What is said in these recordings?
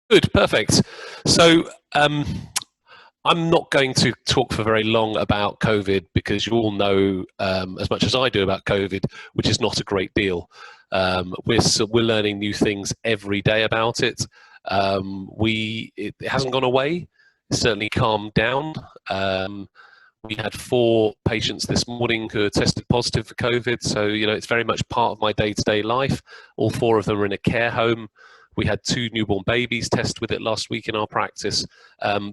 Good, perfect. So I'm not going to talk for very long about COVID because you all know as much as I do about COVID, which is not a great deal. We're learning new things every day about it. It hasn't gone away. It's certainly calmed down. We had 4 patients this morning who are tested positive for COVID. So, it's very much part of my day-to-day life. All 4 of them are in a care home. We had 2 newborn babies test with it last week in our practice.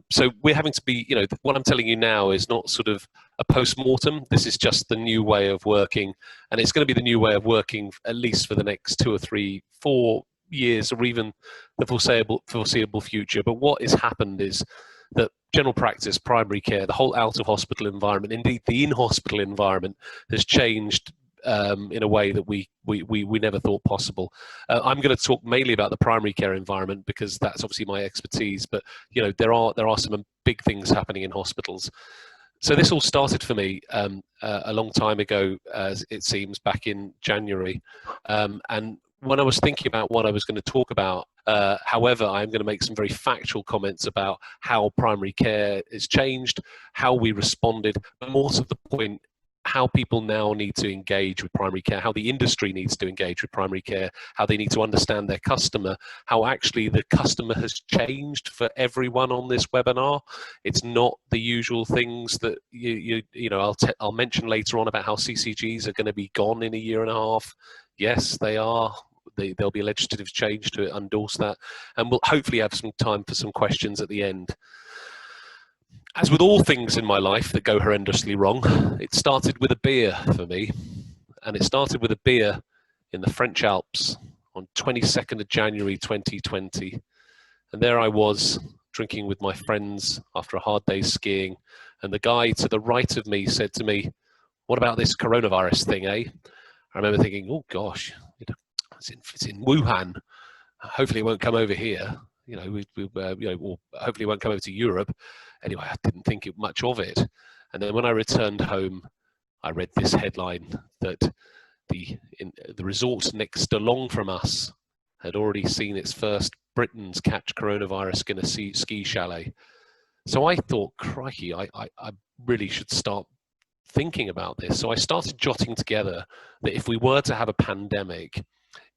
So we're having to be, what I'm telling you now is not sort of a post-mortem. This is just the new way of working. And it's going to be the new way of working at least for the next 2 or 3, 4 years, or even the foreseeable future. But what has happened is that general practice, primary care, the whole out of hospital environment, indeed the in-hospital environment, has changed in a way that we never thought possible. I'm going to talk mainly about the primary care environment because that's obviously my expertise. But there are some big things happening in hospitals. So this all started for me a long time ago, as it seems, back in January. And when I was thinking about what I was going to talk about, however, I'm going to make some very factual comments about how primary care has changed, how we responded, but more to the point, how people now need to engage with primary care, how the industry needs to engage with primary care, how they need to understand their customer, how actually the customer has changed for everyone on this webinar. It's not the usual things that I'll mention later on about how CCGs are going to be gone in a year and a half. Yes, they are. There'll be a legislative change to endorse that, and we'll hopefully have some time for some questions at the end. As with all things in my life that go horrendously wrong, it started with a beer for me, and it started with a beer in the French Alps on 22nd of January 2020, and there I was drinking with my friends after a hard day's skiing, and the guy to the right of me said to me, "What about this coronavirus thing, eh?" I remember thinking, "Oh gosh, it's in Wuhan. Hopefully it won't come over here. Or hopefully it won't come over to Europe." Anyway, I didn't think much of it. And then when I returned home, I read this headline that the resort next along from us had already seen its first Britons catch coronavirus in a ski chalet. So I thought, crikey, I really should start thinking about this. So I started jotting together that if we were to have a pandemic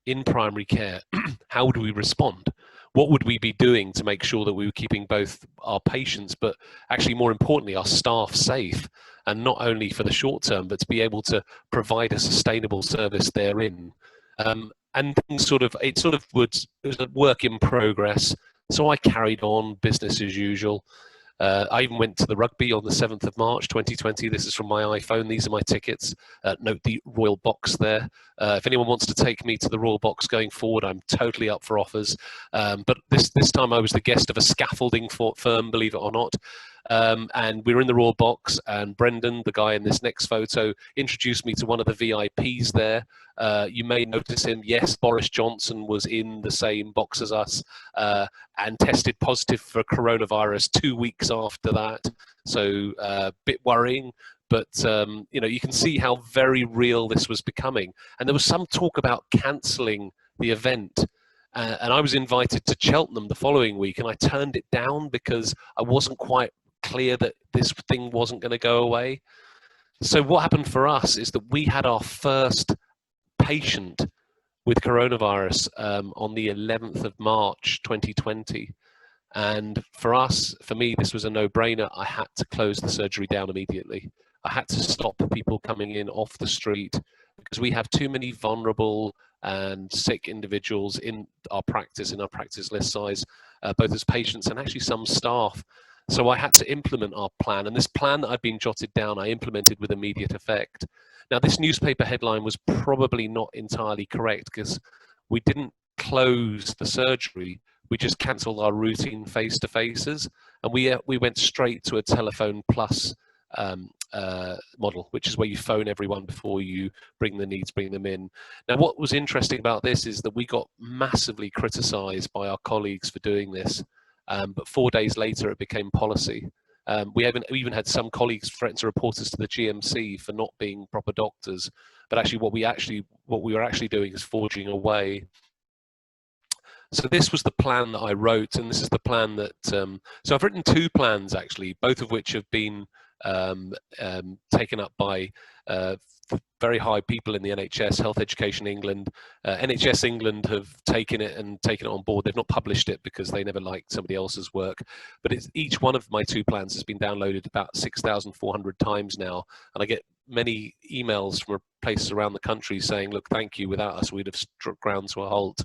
in primary care, how would we respond? What would we be doing to make sure that we were keeping both our patients, but actually more importantly, our staff safe, and not only for the short term, but to be able to provide a sustainable service therein. And it was a work in progress. So I carried on business as usual. I even went to the rugby on the 7th of March 2020. This is from my iPhone. These are my tickets. Note the Royal Box there. If anyone wants to take me to the Royal Box going forward, I'm totally up for offers. But this time I was the guest of a scaffolding firm, believe it or not. And we were in the Royal Box, and Brendan, the guy in this next photo, introduced me to one of the VIPs there. You may notice him. Yes, Boris Johnson was in the same box as us and tested positive for coronavirus 2 weeks after that. So a bit worrying. But, you can see how very real this was becoming. And there was some talk about cancelling the event. And I was invited to Cheltenham the following week, and I turned it down because I wasn't quite clear that this thing wasn't going to go away. So what happened for us is that we had our first patient with coronavirus on the 11th of March 2020. And for me, this was a no-brainer. I had to close the surgery down immediately. I had to stop people coming in off the street because we have too many vulnerable and sick individuals in our practice list size, both as patients and actually some staff. So I had to implement our plan. And this plan that I'd been jotted down, I implemented with immediate effect. Now, this newspaper headline was probably not entirely correct because we didn't close the surgery. We just cancelled our routine face-to-faces, and we went straight to a telephone plus model, which is where you phone everyone before you bring them in. Now, what was interesting about this is that we got massively criticised by our colleagues for doing this, but 4 days later it became policy. We even had some colleagues threaten to report us to the GMC for not being proper doctors, but actually what we were actually doing is forging a way So this was the plan that I wrote, and this is the plan that. So I've written two plans actually, both of which have been taken up by very high people in the NHS, Health Education England. NHS England have taken it on board. They've not published it because they never liked somebody else's work. But each one of my two plans has been downloaded about 6,400 times now, and I get many emails from places around the country saying, "Look, thank you. Without us, we'd have struck ground to a halt."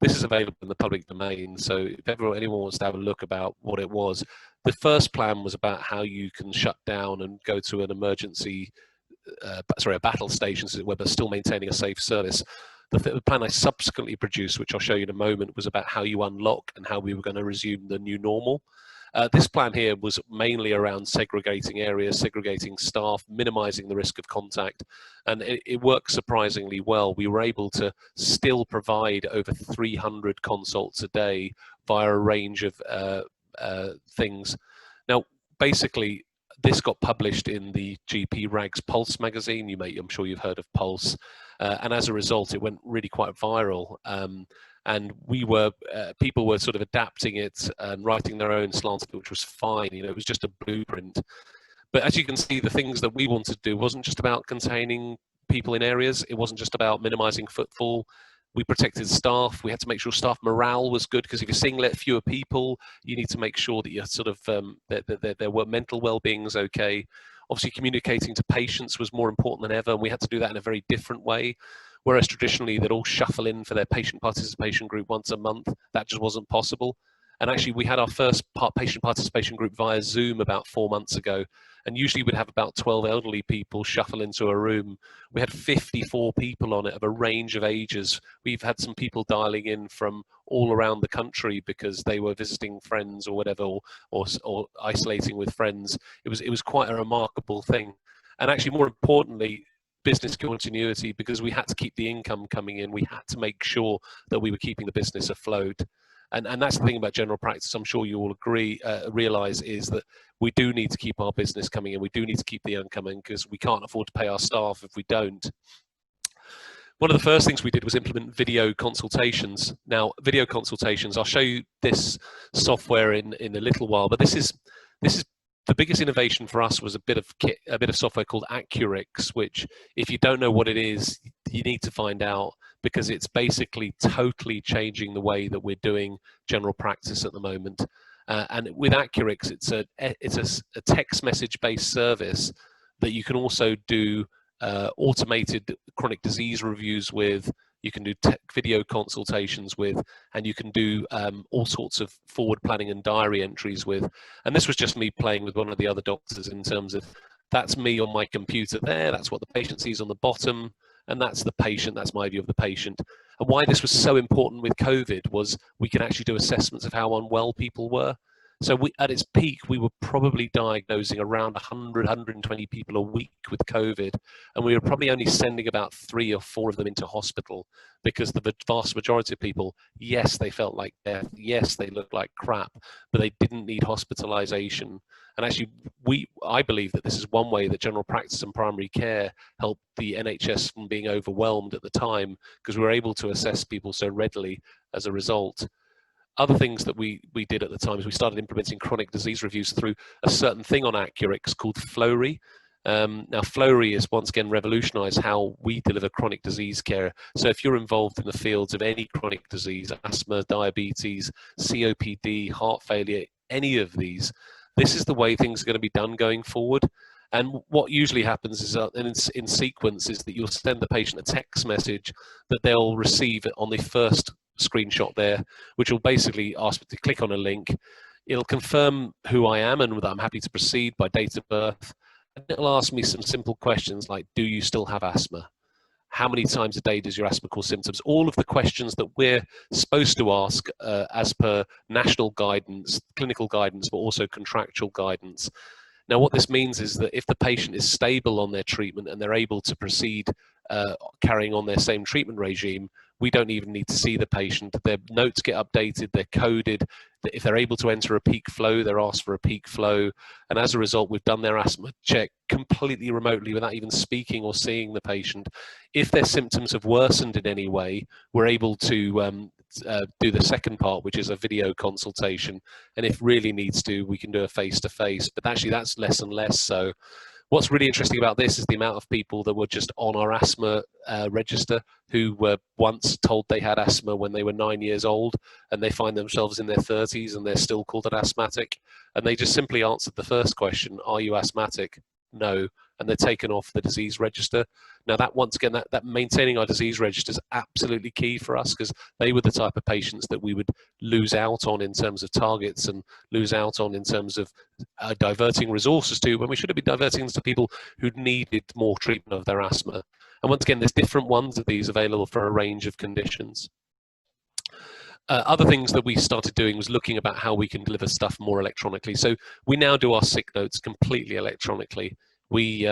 This is available in the public domain, so if anyone wants to have a look about what it was, the first plan was about how you can shut down and go to an emergency, a battle station, but still maintaining a safe service. The plan I subsequently produced, which I'll show you in a moment, was about how you unlock and how we were going to resume the new normal. This plan here was mainly around segregating areas, segregating staff, minimizing the risk of contact, and it worked surprisingly well. We were able to still provide over 300 consults a day via a range of things. Now, basically, this got published in the GP Rags Pulse magazine. I'm sure you've heard of Pulse, and as a result, it went really quite viral. And people were sort of adapting it and writing their own slants, which was fine. It was just a blueprint. But as you can see, the things that we wanted to do wasn't just about containing people in areas. It wasn't just about minimizing footfall. We protected staff. We had to make sure staff morale was good, because if you're seeing fewer people, you need to make sure that you're sort of their mental well-being is okay. Obviously, communicating to patients was more important than ever, and we had to do that in a very different way. Whereas traditionally they'd all shuffle in for their patient participation group once a month, that just wasn't possible. And actually, we had our first patient participation group via Zoom about 4 months ago, and usually we'd have about 12 elderly people shuffle into a room. We had 54 people on it of a range of ages. We've had some people dialing in from all around the country because they were visiting friends or whatever, or isolating with friends. It was quite a remarkable thing. And actually, more importantly, business continuity, because we had to keep the income coming in. We had to make sure that we were keeping the business afloat. And that's the thing about general practice, I'm sure you all realize, is that we do need to keep our business coming in. We do need to keep the income in, because we can't afford to pay our staff if we don't. One of the first things we did was implement video consultations. Now, video consultations, I'll show you this software in a little while, but this is the biggest innovation for us. Was a bit of software called Accurix, which, if you don't know what it is, you need to find out, because it's basically totally changing the way that we're doing general practice at the moment. And with Accurix, it's a text message based service that you can also do automated chronic disease reviews with. You can do video consultations with, and you can do all sorts of forward planning and diary entries with. And this was just me playing with one of the other doctors, in terms of, that's me on my computer there, that's what the patient sees on the bottom, and that's the patient, that's my view of the patient. And why this was so important with COVID was we could actually do assessments of how unwell people were. So at its peak, we were probably diagnosing around 100, 120 people a week with COVID, and we were probably only sending about 3 or 4 of them into hospital, because the vast majority of people, yes, they felt like death, yes, they looked like crap, but they didn't need hospitalization. And actually, I believe that this is one way that general practice and primary care helped the NHS from being overwhelmed at the time, because we were able to assess people so readily as a result. Other things that we did at the time is we started implementing chronic disease reviews through a certain thing on Accurix called Flowry. Now, Flowry has once again revolutionized how we deliver chronic disease care. So if you're involved in the fields of any chronic disease, asthma, diabetes, COPD, heart failure, any of these, this is the way things are going to be done going forward. And what usually happens is, in sequence, is that you'll send the patient a text message that they'll receive on the first screenshot there, which will basically ask me to click on a link. It'll confirm who I am and that I'm happy to proceed by date of birth. And it'll ask me some simple questions like, do you still have asthma? How many times a day does your asthma cause symptoms? All of the questions that we're supposed to ask as per national guidance, clinical guidance, but also contractual guidance. Now, what this means is that if the patient is stable on their treatment and they're able to proceed carrying on their same treatment regime, we don't even need to see the patient. Their notes get updated, they're coded. If they're able to enter a peak flow, they're asked for a peak flow. And as a result, we've done their asthma check completely remotely without even speaking or seeing the patient. If their symptoms have worsened in any way, we're able to do the second part, which is a video consultation. And if really needs to, we can do a face-to-face, but actually that's less and less so. What's really interesting about this is the amount of people that were just on our asthma register who were once told they had asthma when they were 9 years old, and they find themselves in their 30s and they're still called an asthmatic. And they just simply answered the first question, are you asthmatic? No. And they're taken off the disease register. Now that, once again, that maintaining our disease register is absolutely key for us, because they were the type of patients that we would lose out on in terms of targets and lose out on in terms of diverting resources to, when we should have been diverting to people who needed more treatment of their asthma. And once again, there's different ones of these available for a range of conditions. Other things that we started doing was looking about how we can deliver stuff more electronically. So we now do our sick notes completely electronically. We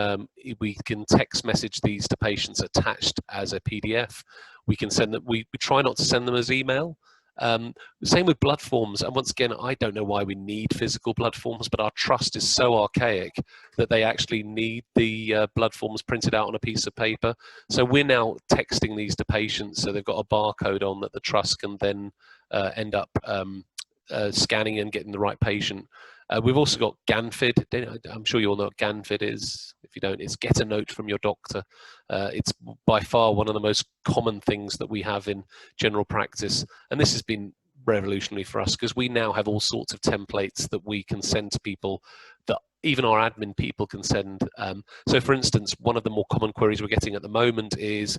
can text message these to patients attached as a PDF. We can send them. We try not to send them as email. Same with blood forms. And once again, I don't know why we need physical blood forms, but our trust is so archaic that they actually need the blood forms printed out on a piece of paper. So we're now texting these to patients, so they've got a barcode on that the trust can then end up scanning and getting the right patient. We've also got GANFID. I'm sure you all know what GANFID is. If you don't, it's get a note from your doctor. It's by far one of the most common things that we have in general practice. And this has been revolutionary for us, because we now have all sorts of templates that we can send to people that even our admin people can send. So for instance, one of the more common queries we're getting at the moment is,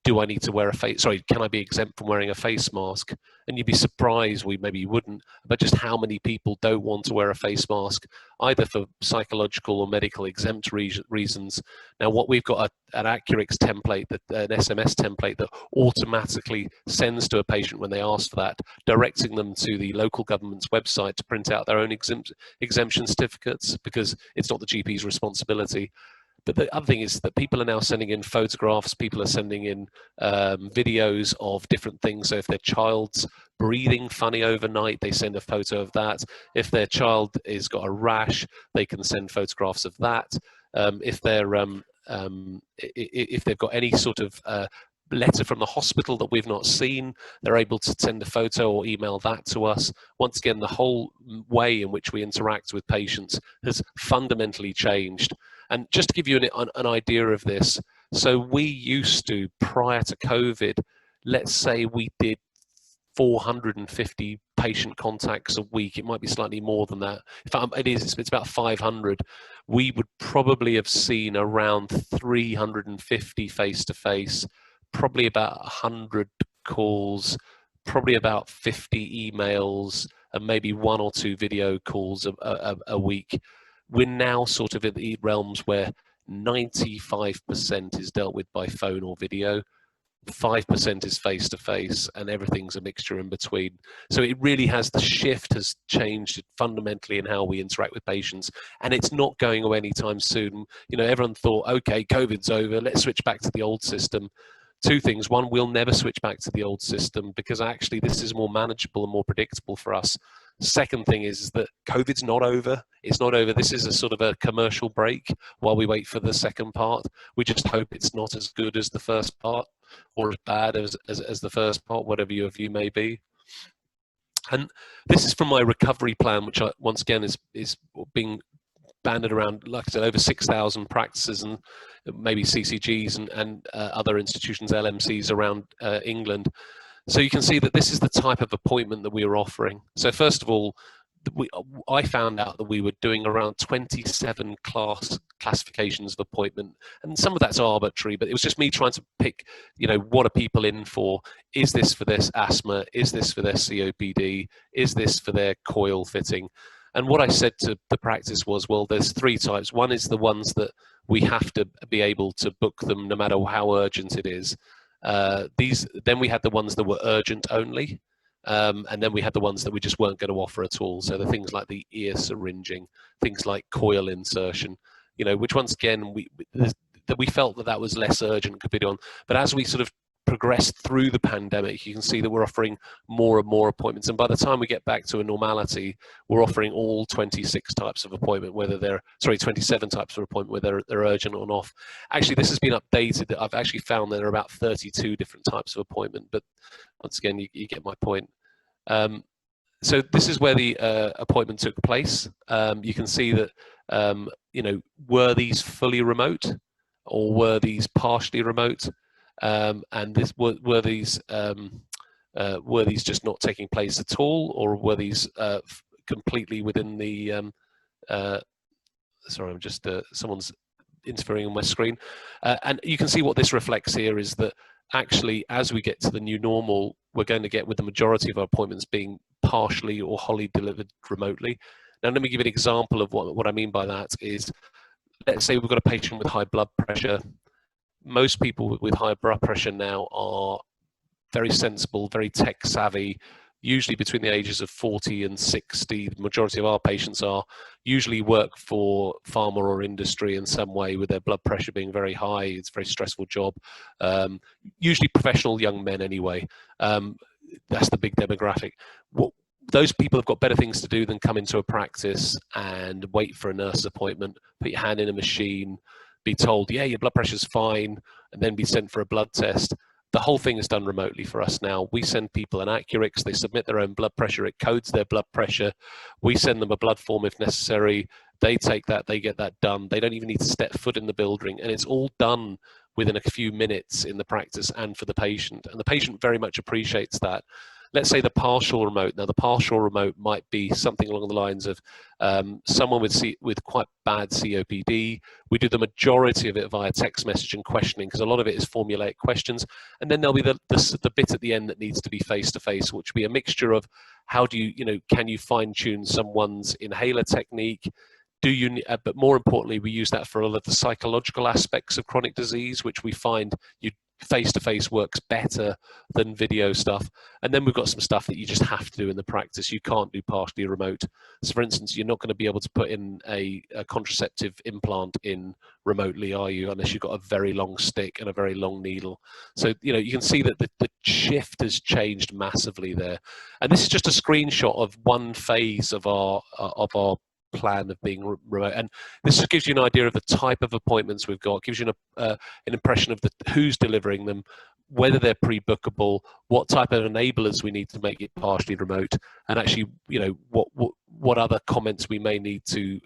do I need to wear a face, can I be exempt from wearing a face mask? And you'd be surprised, maybe you wouldn't, but just how many people don't want to wear a face mask, either for psychological or medical exempt reasons. Now, what we've got an Accurix template, an SMS template that automatically sends to a patient when they ask for that, directing them to the local government's website to print out their own exemption certificates, because it's not the GP's responsibility. But the other thing is that people are now sending in photographs, people are sending in videos of different things. So if their child's breathing funny overnight, they send a photo of that. If their child has got a rash, they can send photographs of that. If they've got any sort of letter from the hospital that we've not seen, they're able to send a photo or email that to us. Once again, the whole way in which we interact with patients has fundamentally changed. And just to give you an idea of this, so we used to, prior to COVID, let's say we did 450 patient contacts a week. It might be slightly more than that. In fact, it's about 500. We would probably have seen around 350 face-to-face, probably about 100 calls, probably about 50 emails, and maybe 1 or 2 video calls a week. We're now sort of in the realms where 95% is dealt with by phone or video, 5% is face-to-face, and everything's a mixture in between. So it really has, the shift has changed fundamentally in how we interact with patients, and it's not going away anytime soon. Everyone thought, okay, COVID's over, let's switch back to the old system. 2 things. One, we'll never switch back to the old system, because actually this is more manageable and more predictable for us. Second thing is that COVID's not over. It's not over. This is a sort of a commercial break while we wait for the second part. We just hope it's not as good as the first part, or as bad as the first part, whatever your view may be. And this is from my recovery plan, which once again is being banded around, like I said, over 6,000 practices and maybe CCGs and other institutions, LMCs around England. So you can see that this is the type of appointment that we were offering. So first of all, I found out that we were doing around 27 classifications of appointment, and some of that's arbitrary, but it was just me trying to pick, what are people in for? Is this for this asthma? Is this for their COPD? Is this for their coil fitting? And what I said to the practice was, well, there's 3 types. One is the ones that we have to be able to book them no matter how urgent it is. Then we had the ones that were urgent only, and then we had the ones that we just weren't going to offer at all. So the things like the ear syringing, things like coil insertion, which once again we felt that was less urgent could be done. But as we sort of progress through the pandemic, you can see that we're offering more and more appointments. And by the time we get back to a normality, we're offering all 26 types of appointment, whether they're, sorry, 27 types of appointment, whether they're urgent or not. Actually, this has been updated. I've actually found that there are about 32 different types of appointment, but once again, you get my point. So this is where the appointment took place. You can see that, were these fully remote or were these partially remote? And this, were these just not taking place at all, or were these completely within the, sorry, I'm just, someone's interfering on my screen. And you can see what this reflects here is that actually, as we get to the new normal, we're going to get with the majority of our appointments being partially or wholly delivered remotely. Now, let me give you an example of what I mean by that is, let's say we've got a patient with high blood pressure. Most people with high blood pressure now are very sensible, very tech savvy, usually between the ages of 40 and 60. The majority of our patients are usually work for pharma or industry in some way, with their blood pressure being very high. It's a very stressful job. Usually professional young men anyway. That's the big demographic. Those people have got better things to do than come into a practice and wait for a nurse's appointment, put your hand in a machine, be told, yeah, your blood pressure's fine, and then be sent for a blood test. The whole thing is done remotely for us now. We send people an Accurix, they submit their own blood pressure, it codes their blood pressure. We send them a blood form if necessary. They take that, they get that done. They don't even need to step foot in the building, and it's all done within a few minutes in the practice and for the patient. And the patient very much appreciates that. Let's say the partial remote. Now, the partial remote might be something along the lines of someone with quite bad COPD. We do the majority of it via text message and questioning, because a lot of it is formulaic questions. And then there'll be the bit at the end that needs to be face-to-face, which will be a mixture of how do you, can you fine-tune someone's inhaler technique? But more importantly, we use that for all of the psychological aspects of chronic disease, which we find face-to-face works better than video stuff. And then we've got some stuff that you just have to do in the practice. You can't do partially remote. So for instance, you're not going to be able to put in a contraceptive implant in remotely, are you, unless you've got a very long stick and a very long needle. So, you can see that the shift has changed massively there. And this is just a screenshot of one phase of our plan of being remote, and this just gives you an idea of the type of appointments we've got. Gives you an impression of who's delivering them, whether they're pre-bookable, what type of enablers we need to make it partially remote, and actually, what other comments we may need to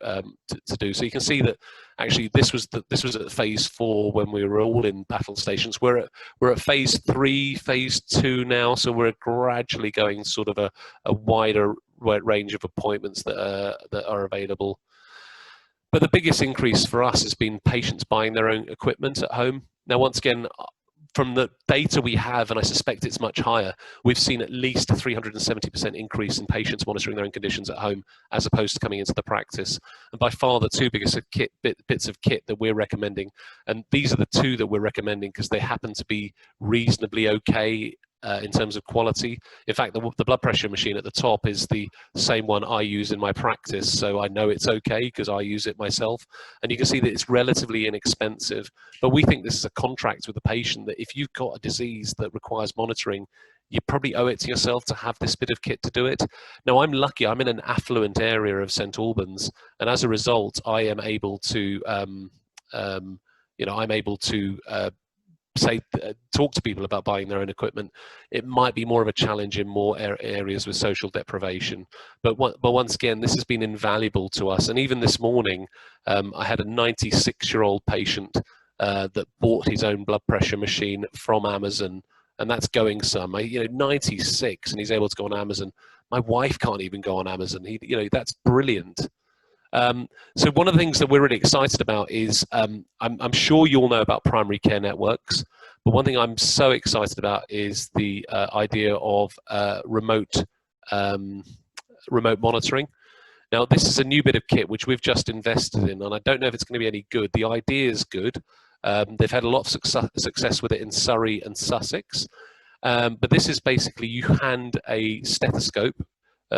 do. So you can see that actually this was at phase 4 when we were all in battle stations. We're at phase 3, phase 2 now, so we're gradually going sort of a wider range of appointments that are available. But the biggest increase for us has been patients buying their own equipment at home. Now, once again, from the data we have, and I suspect it's much higher, we've seen at least a 370% increase in patients monitoring their own conditions at home as opposed to coming into the practice. And by far the two biggest bits of kit that we're recommending, and these are the two that we're recommending because they happen to be reasonably okay in terms of quality. In fact, the blood pressure machine at the top is the same one I use in my practice, so I know it's okay because I use it myself. And you can see that it's relatively inexpensive, but we think this is a contract with the patient that if you've got a disease that requires monitoring, you probably owe it to yourself to have this bit of kit to do it. Now, I'm lucky, I'm in an affluent area of St Albans, and as a result, I am able to, talk to people about buying their own equipment. It might be more of a challenge in more areas with social deprivation, but once again, this has been invaluable to us. And even this morning, I had a 96-year-old patient that bought his own blood pressure machine from Amazon, and that's going some. 96, and he's able to go on Amazon. My wife can't even go on Amazon. That's brilliant. So one of the things that we're really excited about is, I'm sure you all know about primary care networks, but one thing I'm so excited about is the idea of remote monitoring. Now, this is a new bit of kit which we've just invested in, and I don't know if it's going to be any good. The idea is good. They've had a lot of success with it in Surrey and Sussex, but this is basically you hand a stethoscope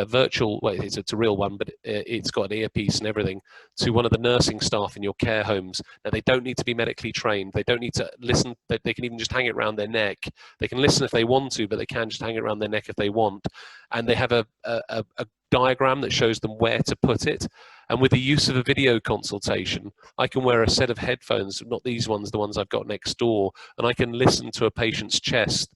virtual, well, it's a real one, but it's got an earpiece and everything, to one of the nursing staff in your care homes. Now, they don't need to be medically trained. They don't need to listen. They can even just hang it around their neck. They can listen if they want to, but they can just hang it around their neck if they want. And they have a diagram that shows them where to put it. And with the use of a video consultation, I can wear a set of headphones, not these ones, the ones I've got next door, and I can listen to a patient's chest,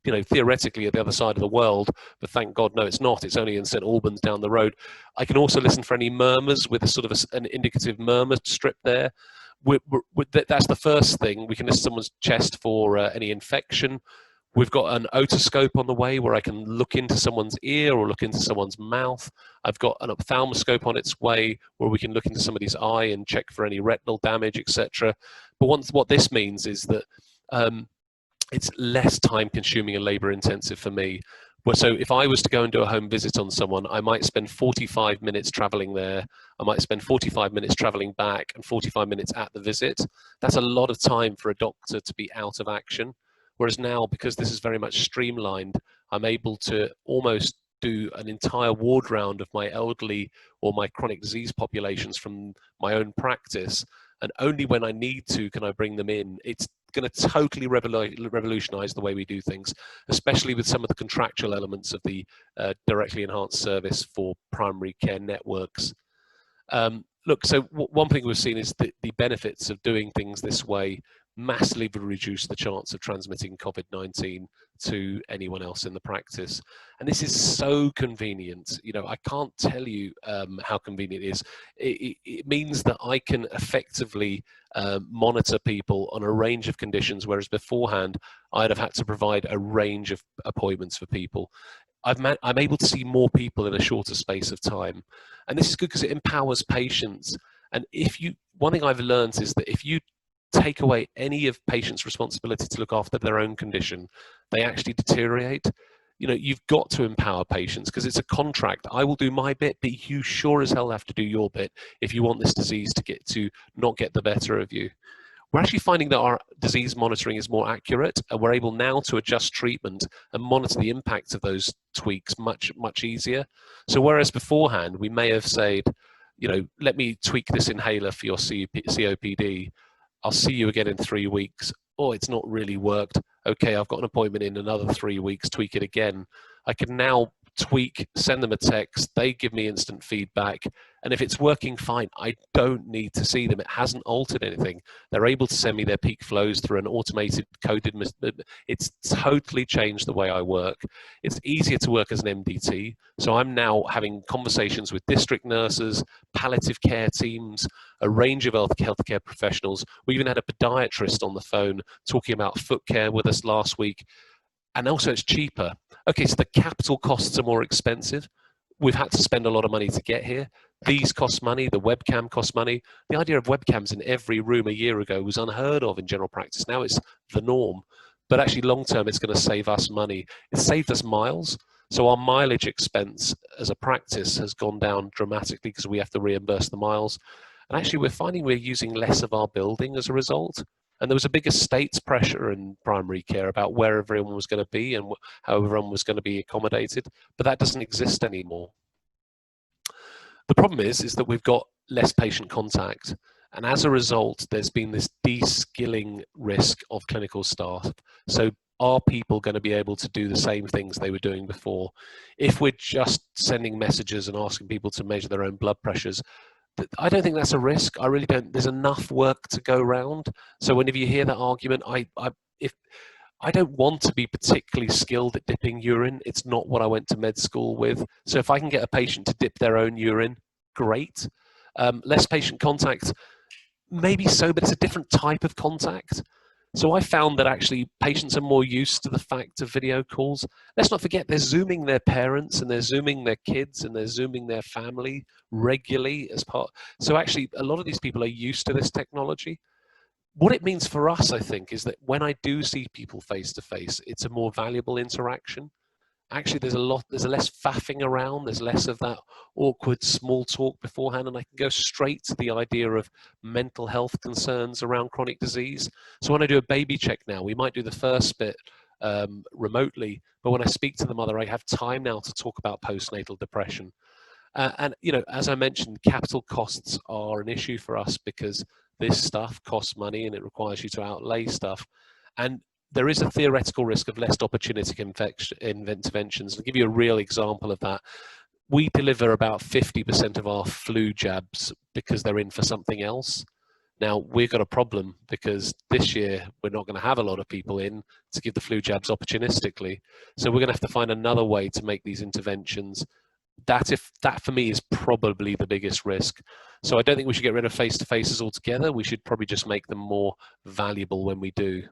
theoretically at the other side of the world, but thank God, no, it's not. It's only in St Albans down the road. I can also listen for any murmurs with a sort of an indicative murmur strip there. That's the first thing. We can listen to someone's chest for any infection. We've got an otoscope on the way where I can look into someone's ear or look into someone's mouth. I've got an ophthalmoscope on its way where we can look into somebody's eye and check for any retinal damage, etc. But what this means is that it's less time consuming and labor intensive for me. So if I was to go and do a home visit on someone, I might spend 45 minutes traveling there. I might spend 45 minutes traveling back and 45 minutes at the visit. That's a lot of time for a doctor to be out of action. Whereas now, because this is very much streamlined, I'm able to almost do an entire ward round of my elderly or my chronic disease populations from my own practice. And only when I need to can I bring them in. It's going to totally revolutionize the way we do things, especially with some of the contractual elements of the directly enhanced service for primary care networks. Look, so one thing we've seen is that the benefits of doing things this way massively reduce the chance of transmitting COVID-19 to anyone else in the practice. And this is so convenient. I can't tell you how convenient it is. It means that I can effectively monitor people on a range of conditions, whereas beforehand, I'd have had to provide a range of appointments for people. I'm able to see more people in a shorter space of time. And this is good because it empowers patients. And one thing I've learned is that if you take away any of patients' responsibility to look after their own condition, they actually deteriorate. You've got to empower patients because it's a contract. I will do my bit, but you sure as hell have to do your bit if you want this disease to not get the better of you. We're actually finding that our disease monitoring is more accurate, and we're able now to adjust treatment and monitor the impact of those tweaks much, much easier. So whereas beforehand, we may have said, let me tweak this inhaler for your COPD. I'll see you again in 3 weeks. Oh, it's not really worked. Okay, I've got an appointment in another 3 weeks, tweak it again. I can now tweak, send them a text, they give me instant feedback, and if it's working fine, I don't need to see them. It hasn't altered anything. They're able to send me their peak flows through an automated coded. It's totally changed the way I work. It's easier to work as an MDT, so I'm now having conversations with district nurses, palliative care teams, a range of healthcare professionals. We even had a podiatrist on the phone talking about foot care with us last week. And also it's cheaper. Okay, so the capital costs are more expensive. We've had to spend a lot of money to get here. These cost money, the webcam costs money. The idea of webcams in every room a year ago was unheard of in general practice. Now it's the norm. But actually long term, it's going to save us money. It saved us miles. So our mileage expense as a practice has gone down dramatically because we have to reimburse the miles. And actually we're finding we're using less of our building as a result. And there was a big estates pressure in primary care about where everyone was going to be and how everyone was going to be accommodated, but that doesn't exist anymore. The problem is that we've got less patient contact, and as a result, there's been this de-skilling risk of clinical staff. So are people going to be able to do the same things they were doing before? If we're just sending messages and asking people to measure their own blood pressures, I don't think that's a risk. I really don't. There's enough work to go around. So whenever you hear that argument, if I don't want to be particularly skilled at dipping urine, it's not what I went to med school with. So if I can get a patient to dip their own urine, great. Less patient contact, maybe so, but it's a different type of contact. So I found that actually patients are more used to the fact of video calls. Let's not forget they're Zooming their parents and they're Zooming their kids and they're Zooming their family regularly as part. So actually a lot of these people are used to this technology. What it means for us, I think, is that when I do see people face to face, it's a more valuable interaction. Actually, there's a less faffing around, there's less of that awkward small talk beforehand, and I can go straight to the idea of mental health concerns around chronic disease. So when I do a baby check now, we might do the first bit remotely. But when I speak to the mother, I have time now to talk about postnatal depression. And as I mentioned, capital costs are an issue for us because this stuff costs money and it requires you to outlay stuff. And there is a theoretical risk of less opportunistic interventions. I'll give you a real example of that. We deliver about 50% of our flu jabs because they're in for something else. Now, we've got a problem because this year we're not going to have a lot of people in to give the flu jabs opportunistically. So we're going to have to find another way to make these interventions. That for me is probably the biggest risk. So I don't think we should get rid of face-to-faces altogether. We should probably just make them more valuable when we do.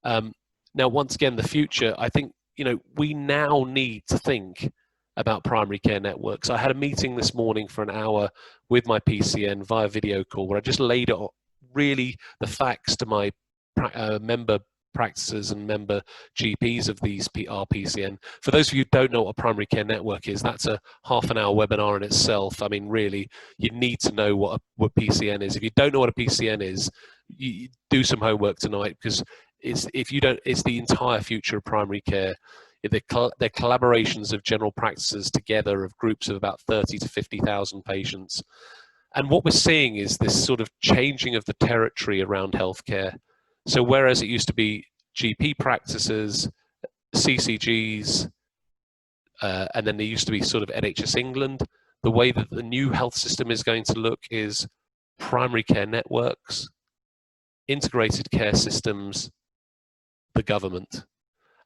Now, once again, the future, I think, we now need to think about primary care networks. I had a meeting this morning for an hour with my PCN via video call where I just laid out really the facts to my member practices and member GPs of these PCN. For those of you who don't know what a primary care network is, that's a half-an-hour webinar in itself. I mean, really, you need to know what PCN is. If you don't know what a PCN is, you do some homework tonight, because it's the entire future of primary care. They're collaborations of general practices together of groups of about 30 to 50,000 patients. And what we're seeing is this sort of changing of the territory around healthcare. So whereas it used to be GP practices, CCGs, and then there used to be sort of NHS England, the way that the new health system is going to look is primary care networks, integrated care systems, the government.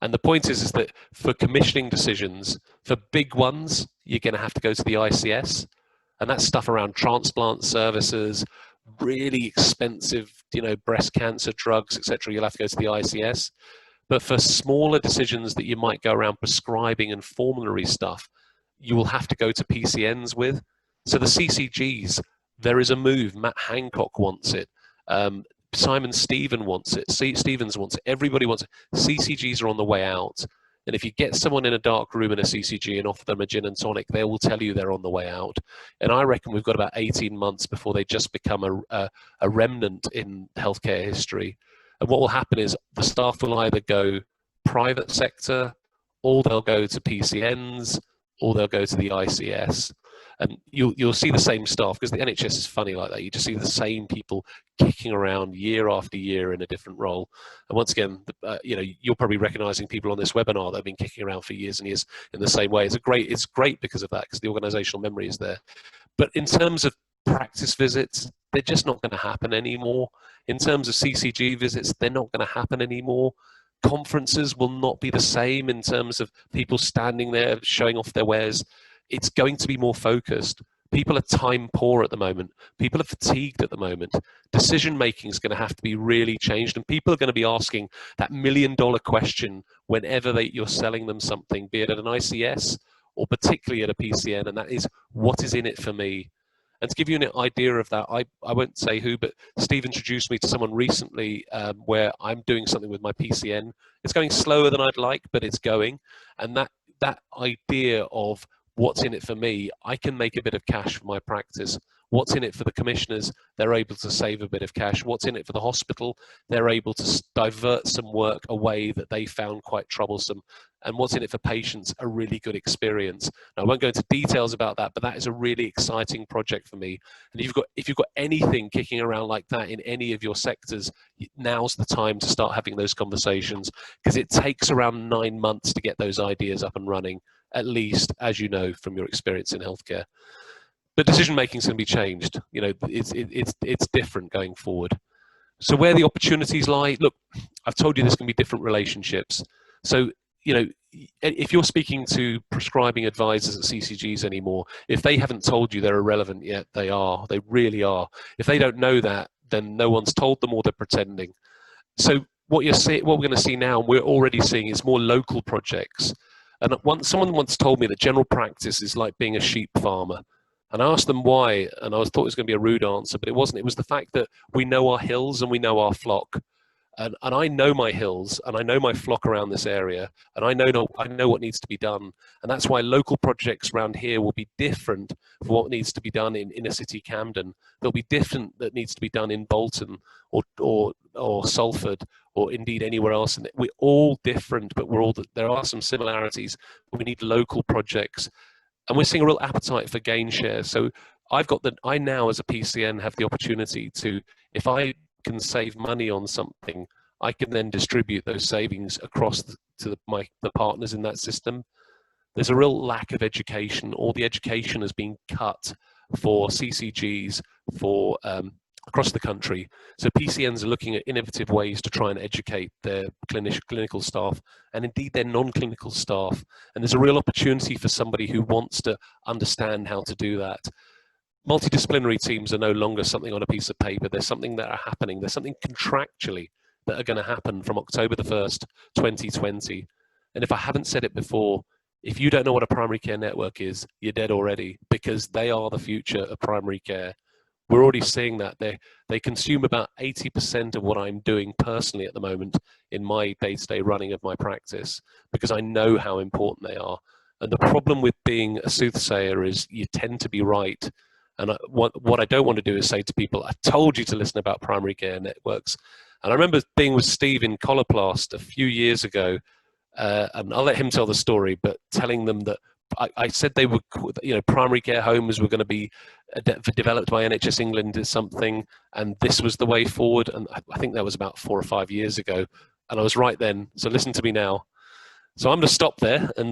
And the point is that for commissioning decisions, for big ones, you're going to have to go to the ICS. And that's stuff around transplant services, really expensive, breast cancer drugs, etc. You'll have to go to the ICS. But for smaller decisions that you might go around prescribing and formulary stuff, you will have to go to PCNs with. So the CCGs, there is a move. Matt Hancock wants it. Simon Stevens wants it. Everybody wants it. CCGs are on the way out. And if you get someone in a dark room in a CCG and offer them a gin and tonic, they will tell you they're on the way out. And I reckon we've got about 18 months before they just become a remnant in healthcare history. And what will happen is the staff will either go private sector, or they'll go to PCNs, or they'll go to the ICS. And you'll see the same staff, because the NHS is funny like that. You just see the same people kicking around year after year in a different role. And once again, you're probably recognizing people on this webinar that have been kicking around for years and years in the same way. It's great because of that, because the organizational memory is there. But in terms of practice visits, they're just not going to happen anymore. In terms of CCG visits, they're not going to happen anymore. Conferences will not be the same in terms of people standing there showing off their wares. It's going to be more focused. People are time poor at the moment. People are fatigued at the moment. Decision making is going to have to be really changed, and people are going to be asking that million-dollar question whenever you're selling them something, be it at an ICS or particularly at a PCN, and that is, what is in it for me? And to give you an idea of that, I won't say who, but Steve introduced me to someone recently where I'm doing something with my PCN. It's going slower than I'd like, but it's going. And that idea of what's in it for me, I can make a bit of cash for my practice. What's in it for the commissioners? They're able to save a bit of cash. What's in it for the hospital? They're able to divert some work away that they found quite troublesome. And what's in it for patients? A really good experience. Now, I won't go into details about that, but that is a really exciting project for me. And if you've got anything kicking around like that in any of your sectors, now's the time to start having those conversations, because it takes around 9 months to get those ideas up and running, at least, as you know from your experience in healthcare. But decision making is going to be changed. It's different going forward. So where the opportunities lie, look, I've told you there's going to be different relationships. So if you're speaking to prescribing advisors at CCGs anymore, if they haven't told you they're irrelevant yet, they are. They really are. If they don't know that, then no one's told them, or they're pretending. So what we're going to see now, and we're already seeing, is more local projects. And someone once told me that general practice is like being a sheep farmer. And I asked them why, and I thought it was going to be a rude answer, but it wasn't. It was the fact that we know our hills and we know our flock. And I know my hills, and I know my flock around this area, and I know what needs to be done. And that's why local projects around here will be different for what needs to be done in inner city Camden. There'll be different that needs to be done in Bolton or Salford or indeed anywhere else. And we're all different, but there are some similarities. We need local projects, and we're seeing a real appetite for gain share. So I now as a PCN have the opportunity to, if I can save money on something, I can then distribute those savings across to the partners in that system. There's a real lack of education. All the education has been cut for CCGs for across the country. So PCNs are looking at innovative ways to try and educate their clinical staff and indeed their non-clinical staff. And there's a real opportunity for somebody who wants to understand how to do that. Multidisciplinary teams are no longer something on a piece of paper. There's something that are happening. There's something contractually that are going to happen from October the 1st, 2020. And if I haven't said it before, if you don't know what a primary care network is, you're dead already, because they are the future of primary care. We're already seeing that. They consume about 80% of what I'm doing personally at the moment in my day-to-day running of my practice, because I know how important they are. And the problem with being a soothsayer is you tend to be right. And what I don't want to do is say to people, I told you to listen about primary care networks. And I remember being with Steve in Coloplast a few years ago, and I'll let him tell the story, but telling them that I said they would, primary care homes were going to be developed by NHS England as something, and this was the way forward. And I think that was about 4 or 5 years ago. And I was right then. So listen to me now. So I'm going to stop there and